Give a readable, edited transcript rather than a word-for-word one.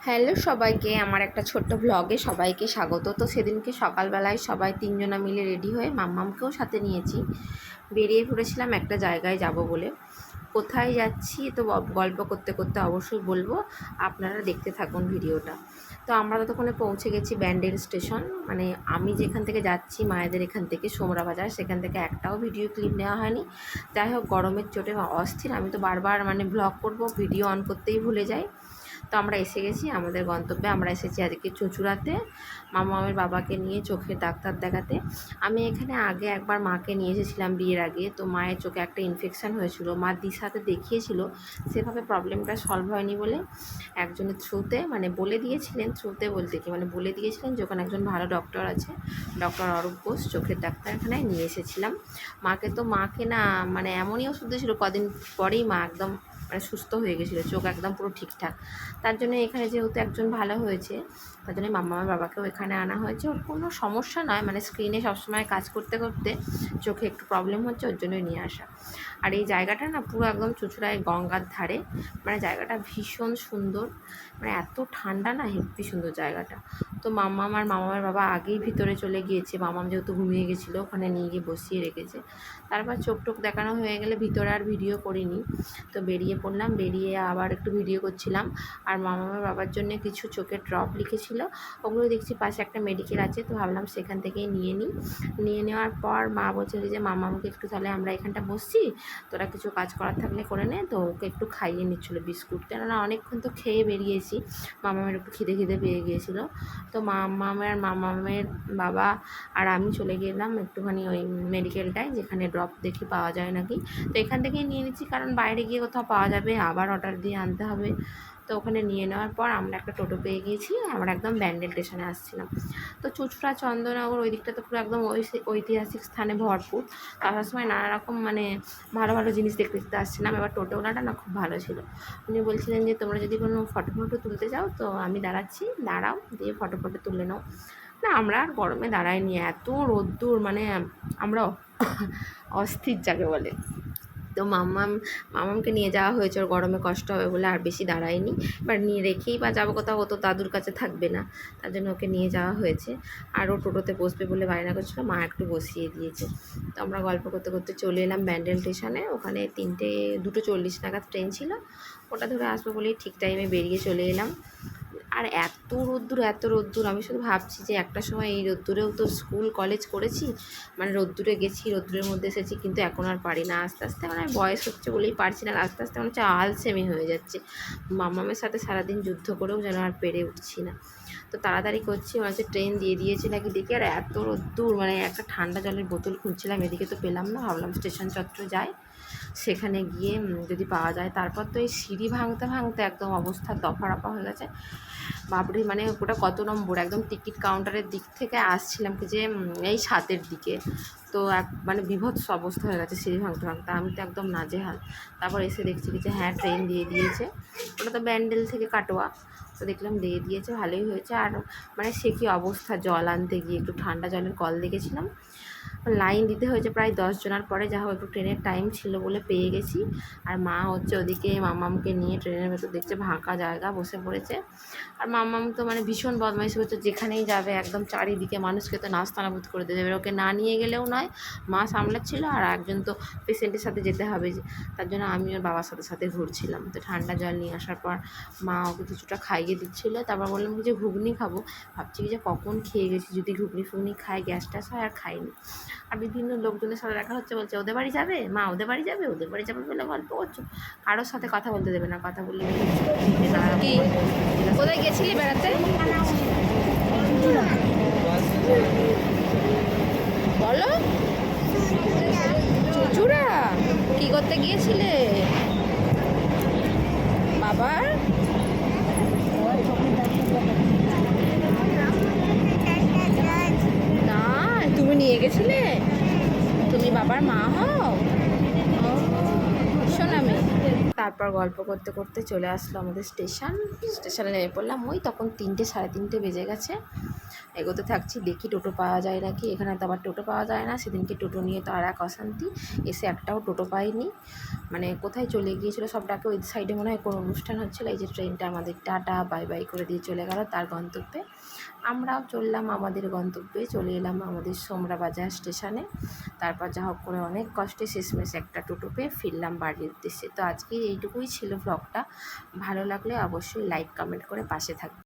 Hello সবাইকে, আমার একটা ছোট্ট ব্লগে সবাইকে স্বাগত। তো সেদিনকে সকালবেলায় সবাই তিনজনা মিলে রেডি হয়ে মাম্মামকেও সাথে নিয়েছি, বেরিয়ে পড়েছিলাম একটা জায়গায় যাব বলে। কোথায় যাচ্ছি তো গল্প করতে করতে অবশ্যই বলবো, আপনারা দেখতে থাকুন ভিডিওটা। তো আমরা ততক্ষণে পৌঁছে গেছি ব্যান্ডেল স্টেশন। মানে আমি যেখান থেকে যাচ্ছি মায়েদের এখান থেকে সোমরা বাজার, সেখান থেকে একটাও ভিডিও ক্লিপ নেওয়া হয়নি। যাই হোক, গরমের চোটে অস্থির, আমি তো বারবার ব্লগ করব, ভিডিও অন করতেই ভুলে যাই। তো আমরা এসে গেছি আমাদের গন্তব্যে। আমরা এসেছি আজকে চুঁচুড়াতে মামামের বাবাকে নিয়ে চোখের ডাক্তার দেখাতে। আমি এখানে আগে একবার মাকে নিয়ে এসেছিলাম বিয়ের আগে। তো মায়ের চোখে একটা ইনফেকশান হয়েছিল, মা দিশাতে দেখিয়েছিল, সেভাবে প্রবলেমটা সলভ হয়নি বলে একজনের থ্রুতে বলে দিয়েছিলেন, থ্রুতে বলতে কি বলে দিয়েছিলেন যে ওখানে একজন ভালো ডক্টর আছে, ডক্টর অরূপ ঘোষ, চোখের ডাক্তারখানায় নিয়ে এসেছিলাম মাকে। তো মাকে না এমনই ওষুধ দিয়েছিল, কদিন পরেই মা একদম সুস্থ হয়ে গেছিলো, চোখ একদম পুরো ঠিকঠাক। তার জন্য এখানে যেহেতু একজন ভালো হয়েছে, তার জন্য মামার বাবাকেও এখানে আনা হয়েছে। ওর কোনো সমস্যা নয়, স্ক্রিনে সবসময় কাজ করতে করতে চোখে একটু প্রবলেম হচ্ছে, ওর জন্যই নিয়ে আসা। আর এই জায়গাটা না পুরো একদম চুঁচুড়ায় গঙ্গার ধারে, জায়গাটা ভীষণ সুন্দর, এত ঠান্ডা না, হেব্বি সুন্দর জায়গাটা। তো মামার বাবা আগেই ভিতরে চলে গিয়েছে, মামাম যেহেতু ঘুমিয়ে গেছিলো, ওখানে নিয়ে গিয়ে বসিয়ে রেখেছে। তারপর চোখ টোক দেখানো হয়ে গেলে ভিতরে আর ভিডিও করিনি, তো বেরিয়ে পড়লাম। বেরিয়ে আবার একটু ভিডিও করছিলাম। আর মামার বাবার জন্য কিছু চোখের ড্রপ লিখেছিল, ওগুলো দেখছি পাশে একটা মেডিকেল আছে, তো ভাবলাম সেখান থেকেই নিয়ে নেওয়ার পর মা বলছিল যে মামাকে একটু তাহলে আমরা এখানটা বসছি, তোরা কিছু কাজ করার থাকলে করে নে। তো ওকে একটু খাইয়ে নিচ্ছিলো বিস্কুট, কেননা অনেকক্ষণ তো খেয়ে বেরিয়েছি, মামামের একটু খিদে পেয়ে গিয়েছিলো। তো মামামের বাবা আর আমি চলে গেলাম একটুখানি ওই মেডিকেলটায়, যেখানে ড্রপ দেখি পাওয়া যায় নাকি। তো এখান থেকেই নিয়ে নিচ্ছি, কারণ বাইরে গিয়ে কোথাও পাওয়া যাবে আবার অর্ডার দিয়ে আনতে হবে। তো ওখানে নিয়ে নেওয়ার পর আমরা একটা টোটো পেয়ে গিয়েছি, আমরা একদম ব্যান্ডেল স্টেশনে আসছিলাম। তো চুঁচুড়া চন্দননগর ওই দিকটা তো পুরো একদম ঐতিহাসিক স্থানে ভরপুর। আসার সময় নানা রকম ভালো ভালো জিনিস দেখতে দেখতে আসছিলাম। এবার টোটোওয়ালাটা না খুব ভালো ছিল, উনি বলছিলেন যে তোমরা যদি কোনো ফটো তুলতে চাও তো আমি দাঁড়াচ্ছি, দাঁড়াও, দিয়ে ফটো তুলে নাও। না, আমরা আর গরমে দাঁড়াইনি, এত রোদ্দুর, আমরা অস্থির যাকে বলে। তো মামামকে নিয়ে যাওয়া হয়েছে, ওর গরমে কষ্ট হবে বলে আর বেশি দাঁড়ায়নি। এবার নিয়ে রেখেই বা যাবো কোথাও, ও তো দাদুর কাছে থাকবে না, তার জন্য ওকে নিয়ে যাওয়া হয়েছে। আর ও টোটোতে বসবে বলে বায়না করছিলো, মা একটু বসিয়ে দিয়েছে। তো আমরা গল্প করতে করতে চলে এলাম ব্যান্ডেল স্টেশনে। ওখানে 2:40 নাগাদ ট্রেন ছিল, ওটা ধরে আসবো বলেই ঠিক টাইমে বেরিয়ে চলে এলাম। আর এত রোদ্দুর, আমি শুধু ভাবছি যে একটা সময় এই রোদ্দুরেও তো স্কুল কলেজ করেছি, রোদ্দুরে গেছি, রোদ্দুরের মধ্যে এসেছি, কিন্তু এখন আর পারি না। আস্তে আস্তে বয়স হচ্ছে বলেই পারছি না, আস্তে আস্তে মনে হচ্ছে আলসেমি হয়ে যাচ্ছে। মামামের সাথে সারাদিন যুদ্ধ করেও যেন আর পেরে উঠছি না। তো তাড়াতাড়ি করছি, মনে হচ্ছে ট্রেন দিয়ে দিয়েছে নাকি দেখি। আর এত রোদ্দুর, একটা ঠান্ডা জলের বোতল খুঁজছিলাম, এদিকে তো পেলাম না। ভাবলাম স্টেশন চত্বর যাই, সেখানে গিয়ে যদি পাওয়া যায়। তারপর তো এই সিঁড়ি ভাঙতে ভাঙতে একদম অবস্থা দফা হয়ে গেছে। বাপরে, ওটা কত নম্বর, একদম টিকিট কাউন্টারের দিক থেকে আসছিলাম কি যে এই 7-এর দিকে। তো বিভৎস অবস্থা হয়ে গেছে সিঁড়ি ভাঙতে ভাঙতে, আমি তো একদম নাজেহাল। তারপর এসে দেখছি কি যে হ্যাঁ, ট্রেন দিয়ে দিয়েছে, ওটা তো ব্যান্ডেল থেকে কাটোয়া। তো দেখলাম দিয়ে দিয়েছে, ভালোই হয়েছে। আর সে কী অবস্থা, জল আনতে গিয়ে একটু ঠান্ডা জলের কল দেখেছিলাম, লাইন দিতে হয়েছে প্রায় 10 জনের পরে, যা হোক একটু ট্রেনের টাইম ছিল বলে পেয়ে গেছি। আর মা হচ্ছে ওদিকে মামামকে নিয়ে ট্রেনের ভেতর দেখছে ফাঁকা জায়গা, বসে পড়েছে। আর মামাম তো ভীষণ বদমাইশি করছে, যেখানেই যাবে একদম চারিদিকে মানুষকে তো নাস্তানাবুদ করে দিয়ে যাবে, ওকে না নিয়ে গেলেও নয়। মা সামলাচ্ছিল, আর একজন তো পেশেন্টের সাথে যেতে হবে, তার জন্য আমি ওর বাবার সাথে সাথে ঘুরছিলাম। তো ঠান্ডা জল নিয়ে আসার পর মা ওকে কিছুটা খাইয়ে দিচ্ছিলো। তারপর বললাম যে ঘুগনি খাবো, ভাবছি কি যে কখন খেয়ে গেছি, যদি ঘুগনি ফুগনি খায় গ্যাস ট্যাস হয়। আর খাইনি। আর বিভিন্ন লোকজনের সাথে দেখা হচ্ছে, বলছে ওদের বাড়ি যাবে, মা ওদের বাড়ি যাবে বলে গল্প করছো, কারোর সাথে কথা বলতে দেবে না, কথা বললে কি কোথায় গেছিলি বেড়াতে? বলো, চুঁচুড়া কি করতে গিয়েছিলে? বাবা না, তুমি নিয়ে গেছিলে, তুমি বাবার মা হও? শোনা মেয়ে। তারপর গল্প করতে করতে চলে আসলো আমাদের স্টেশনে নেমে পড়লাম। ওই তখন 3টে, 3:30 বেজে গেছে। এগোতে থাকছি, দেখি টোটো পাওয়া যায় নাকি। এখানে তো আবার টোটো পাওয়া যায় না, সেদিনকে টোটো নিয়ে তো আর এক অশান্তি, এসে একটাও টোটো পাইনি। মানে কোথায় চলে গিয়েছিলো সব ডাকে, ওই সাইডে মনে হয় কোনো অনুষ্ঠান হচ্ছিলো। এই যে ট্রেনটা আমাদের টাটা বাই বাই করে দিয়ে চলে গেল তার গন্তব্যে। আমরাও চললাম আমাদের গন্তব্যে, চলে এলাম আমাদের সোমরা বাজার স্টেশনে। তারপর যা হোক করে অনেক কষ্টে শেষমেশ একটা টোটো পেয়ে ফিরলাম বাড়ির উদ্দেশ্যে। তো আজকে এইটুকুই ছিল ব্লগটা। ভালো লাগলে অবশ্যই লাইক কমেন্ট করে পাশে থাকবে।